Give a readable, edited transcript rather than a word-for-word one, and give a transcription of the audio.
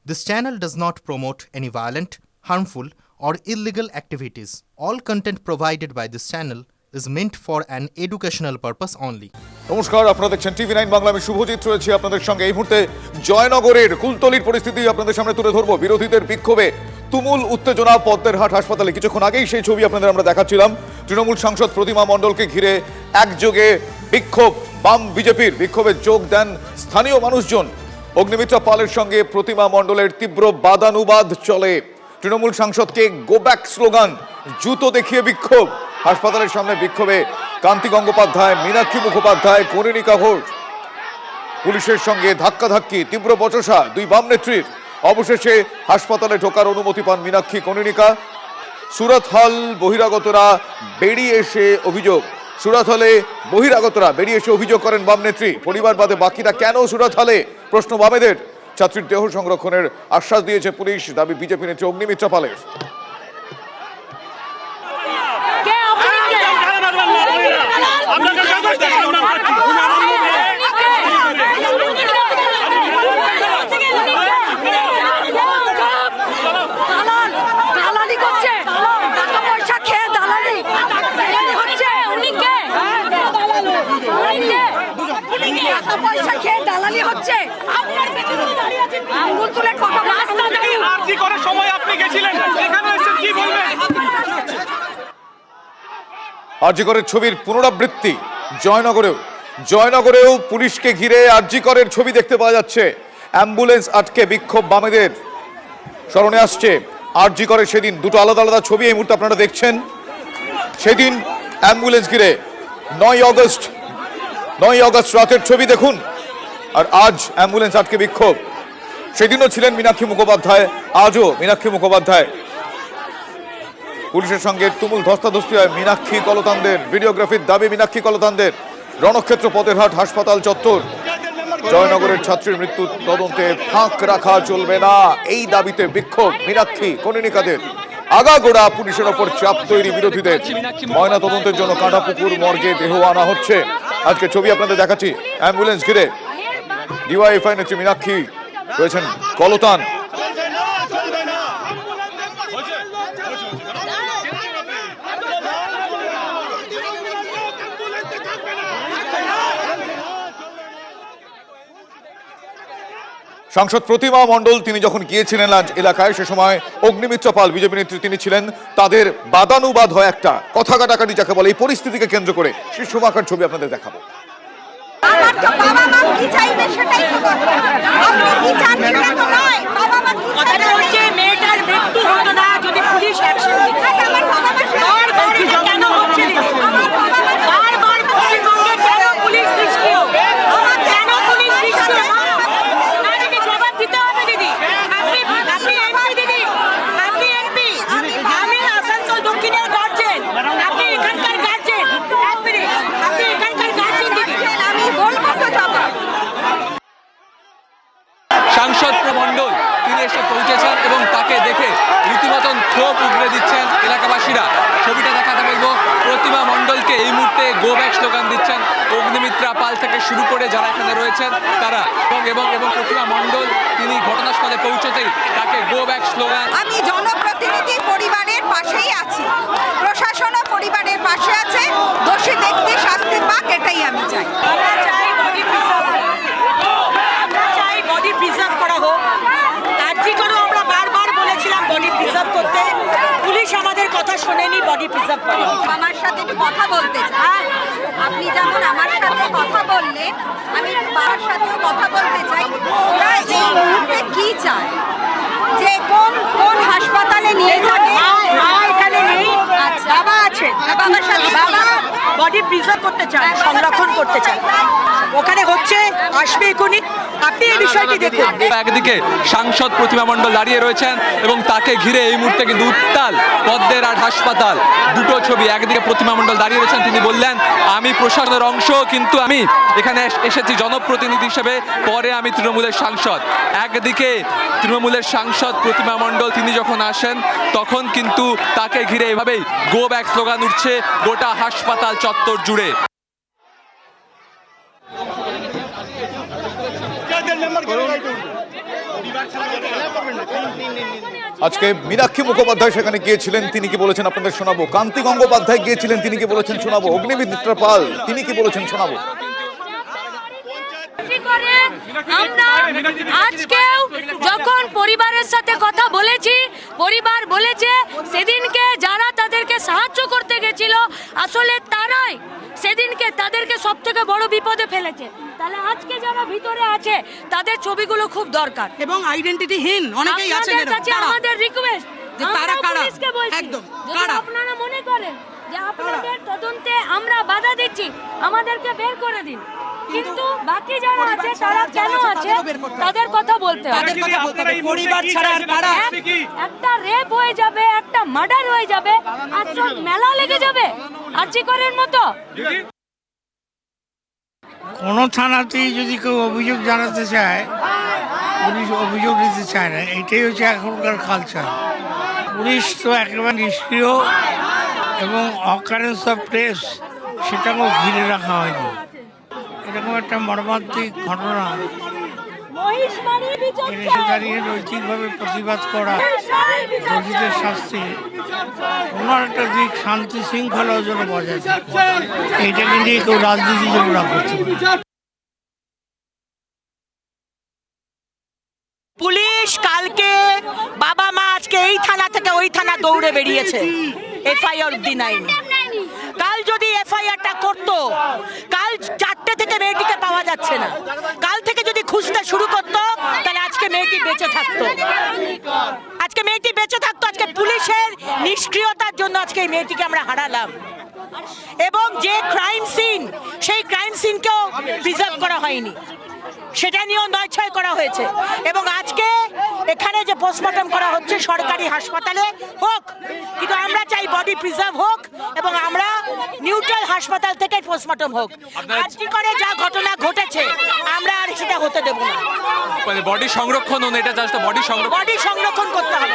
This channel does not promote any violent, harmful, or illegal activities. All content provided by this channel is meant for an educational purpose only. নমস্কার, আপনারা দেখছেন টিভি9 বাংলা। আমি শুভজিৎ রয়েছি আপনাদের সঙ্গে। এই মুহূর্তে জয়নগরের কুলতলির পরিস্থিতি আপনাদের সামনে তুলে ধরবো। বিরোধীদের বিক্ষোভে তুমুল উত্তেজনা পদ্মেরহাট হাসপাতালে। কিছুক্ষণ আগেই সেই ছবি আপনাদের আমরা দেখাচ্ছিলাম। তৃণমূল সাংসদ প্রতিমা মণ্ডলকে ঘিরে একযোগে বিক্ষোভ। বাম বিজেপির বিক্ষোভে যোগ দেন স্থানীয় মানুষজন। অগ্নিমিত্রা পালের সঙ্গে প্রতিমা মণ্ডলের তীব্র বাদানুবাদ চলে। তৃণমূল সাংসদকে গো ব্যাক স্লোগান, জুতো দেখিয়ে বিক্ষোভ। হাসপাতালের সামনে বিক্ষোভে কান্তি গঙ্গোপাধ্যায়, মীনাক্ষী মুখোপাধ্যায়, কনিনিকা ঘোষ। পুলিশের সঙ্গে ধাক্কাধাক্কি, তীব্র বচসা দুই বাম নেত্রীর। অবশেষে হাসপাতালে ঢোকার অনুমতি পান মীনাক্ষী, কনিনিকা। সুরত হল বহিরাগতরা বেরিয়ে এসে অভিযোগ। সুরত হলে বহিরাগতরা বেরিয়ে এসে অভিযোগ করেন বাম নেত্রী। পরিবার বাদে বাকিরা কেন সুরত হলে, প্রশ্ন বামেদের। ছাত্রীর দেহ সংরক্ষণের আশ্বাস দিয়েছে পুলিশ, দাবি বিজেপি নেত্রী অগ্নিমিত্রা পালের। আরজিকরের ছবির পুনরাবৃত্তি জয়নগরেও পুলিশকে ঘিরে আরজিকরের ছবি দেখতে পাওয়া যাচ্ছে। অ্যাম্বুলেন্স আটকে বিক্ষোভ বামেদের। স্মরণে আসছে আরজিকরের সেদিন দুটো আলাদা আলাদা ছবি এই মুহূর্তে আপনারা দেখছেন। সেদিন অ্যাম্বুলেন্স ঘিরে 9 আগস্ট রাতের ছবি দেখুন। আর আজ অ্যাম্বুলেন্স আটকে বিক্ষোভ। সেদিনও ছিলেন মীনাক্ষী মুখোপাধ্যায়, আজও মীনাক্ষী মুখোপাধ্যায়। পুলিশের সঙ্গে তুমুল ধস্তাধস্তি হয় মীনাক্ষী কলতানদের। ভিডিওগ্রাফির দাবি মীনাক্ষী কলতানদের। রণক্ষেত্র পদ্মেরহাট হাসপাতাল চত্বর। জয়নগরের ছাত্রীর মৃত্যু তদন্তে ফাঁক রাখা চলবে না, এই দাবিতে বিক্ষোভ মীনাক্ষী, কনিনিকাদের। আগাগোড়া পুলিশের ওপর চাপ তৈরি বিরোধীদের। ময়না তদন্তের জন্য কাঁটাপুকুর মর্গে দেহ আনা হচ্ছে। আজকে ছবি আপনাদের দেখাচ্ছি। অ্যাম্বুলেন্স ঘিরে ডিওয়াইএফআই নেত্রী মীনাক্ষী রয়েছেন কলতান। সাংসদ প্রতিমা মণ্ডল তিনি যখন গিয়েছিলেন আজ এলাকায়, সে সময় অগ্নিমিত্রা পাল বিজেপি নেত্রী তিনি ছিলেন। তাদের বাদানুবাদ হয় একটা, কথা কাটাকাটি যাকে বলে। এই পরিস্থিতিকে কেন্দ্র করে শীর্ষমাকার ছবি আপনাদের দেখাবো। মেয়েটার মৃত্যু হতো না যদি পুলিশ সাংসদ মণ্ডল তিনি এসে পৌঁছেছেন এবং তাকে দেখে রীতিমতন ক্ষোভ উগড়ে দিচ্ছেন এলাকাবাসীরা। ছবিটা দেখাতে বলবো। প্রতিমা মণ্ডলকে এই মুহূর্তে গো ব্যাক স্লোগান দিচ্ছেন অগ্নিমিত্রা পাল থেকে শুরু করে যারা এখানে রয়েছেন তারা। এবং প্রতিমা মণ্ডল তিনি ঘটনাস্থলে পৌঁছতেই তাকে গো ব্যাক স্লোগান। আমি জনপ্রতিনিধি পরিবারের পাশেই আছি, প্রশাসনও পরিবারের পাশে আছে। দোষী ব্যক্তি শাস্তি পাক, এটাই আমি চাই। বডি প্রিজার্ভ করা হোক। আরজিকরেও আমরা বারবার বলেছিলাম বডি প্রিজার্ভ করতে, পুলিশ আমাদের কথা শোনেনি, বডি প্রিজার্ভ করে। আমার সাথে একটু কথা বলতে চাই। আপনি যেমন আমার সাথে কথা বললেন, আমি বাবার সাথেও কথা বলতে চাই। ওরা এই মুহূর্তে কি চায়, যে কোন হাসপাতালে নিয়ে যাবে? এখানে নেই, বাবা আছে, বাবার সাথে বাবা বডি প্রিজার্ভ করতে চায়, সংরক্ষণ করতে চায়। ওখানে হচ্ছে, আসবে এখনই। আপনি এই বিষয়টি দেখুন। একদিকে সাংসদ প্রতিমা মণ্ডল দাঁড়িয়ে রয়েছেন এবং তাকে ঘিরে এই মুহূর্তে কিন্তু উত্তাল পদ্মেরহাট হাসপাতাল। দুটো ছবি, একদিকে প্রতিমা মণ্ডল দাঁড়িয়ে রয়েছেন, তিনি বললেন আমি প্রশাসনের অংশ, কিন্তু আমি এখানে এসেছি জনপ্রতিনিধি হিসেবে, পরে আমি তৃণমূলের সাংসদ। একদিকে তৃণমূলের সাংসদ প্রতিমা মণ্ডল তিনি যখন আসেন তখন কিন্তু তাকে ঘিরে এভাবেই গো ব্যাক স্লোগান উঠছে গোটা হাসপাতাল চত্বর জুড়ে। नंबर আজকে মীনাক্ষী মুখোপাধ্যায় সেখানে গিয়েছিলেন, তিনি কি বলেছেন আপনাদের শোনাবো। কান্তি গঙ্গোপাধ্যায় গিয়েছিলেন, তিনি কি বলেছেন শোনাবো। অগ্নিমিত্রা পাল তিনি কি বলেছেন শোনাবো। আমরা আজকেও যখন পরিবারের সাথে কথা বলেছি, পরিবার বলেছে সেদিনকে যারা তাদেরকে সাহায্য করতে গেছিল আসলে তারাই সেদিনকে তাদেরকে সব থেকে বড় বিপদে ফেলেছে। তাহলে আজকে যারা ভিতরে আছে তাদের ছবিগুলো খুব দরকার এবং আইডেন্টিটিহীন অনেকেই আছেন। আপনাদের কাছে আমাদের রিকোয়েস্ট যে তারা কারা? পুলিশকে বলছি, একদম, যদি কারা? আপনারা মনে করেন যে আপনাদের তদন্তে আমরা বাধা দিচ্ছি, আমাদেরকে বের করে দিন। কিন্তু বাকি যারা আছে তারা কেন আছে তাদের কথা বলতে হবে। পরিবার ছাড়া আর কারা? একটা রেপ হয়ে যাবে, একটা মার্ডার হয়ে যাবে, আর সব মেলা লেগে যাবে আরজিকরের মতো। কোনো থানাতেই যদি কেউ অভিযোগ জানাতে চায়, পুলিশ অভিযোগ দিতে চায় না, এটাই হচ্ছে এখনকার কালচার। পুলিশ তো একেবারে নিষ্ক্রিয় এবং অকারেন্স অফ প্রেস সেটাকেও ঘিরে রাখা হয়নি। এরকম একটা মর্মান্তিক ঘটনা এসে দাঁড়িয়ে নৈতিকভাবে প্রতিবাদ করা, দোষীদের শাস্তি, কোনো একটা দিক শান্তি শৃঙ্খলাও যেন বজায় থাকে, এইটাকে নিয়ে কেউ রাজনীতি যেন না করতে পারে। পুলিশ কালকে বাবা মা আজকে এই থানা থেকে ওই থানা দৌড়ে বেরিয়েছে এফআইআর অব্দি নাইনি। কাল যদি এফআইআরটা করতো, কাল 4টে থেকে মেয়েটিকে পাওয়া যাচ্ছে না, কাল থেকে যদি খুঁজতে শুরু করতো তাহলে আজকে মেয়েটি বেঁচে থাকতো। আজকে মেয়েটি বেঁচে থাকতো। আজকে পুলিশের নিষ্ক্রিয়তার জন্য আজকে এই মেয়েটিকে আমরা হারালাম। এবং যে ক্রাইম সিন, সেই ক্রাইম সিনকেও প্রিজার্ভ করা হয়নি, সেটা নিয়েও নয়ছয় করা হয়েছে। এবং আজকে এখানে যে পোস্টমর্টম করা হচ্ছে সরকারি হাসপাতালে হোক, কিন্তু আমরা চাই বডি প্রিজার্ভ হোক এবং আমরা নিউট্রাল হাসপাতাল থেকে পোস্টমর্টম হোক। আজকে করে যা ঘটনা ঘটেছে আমরা আর সেটা হতে দেব না। বডি সংরক্ষণ, এটা জাস্ট বডি সংরক্ষণ করতে হবে।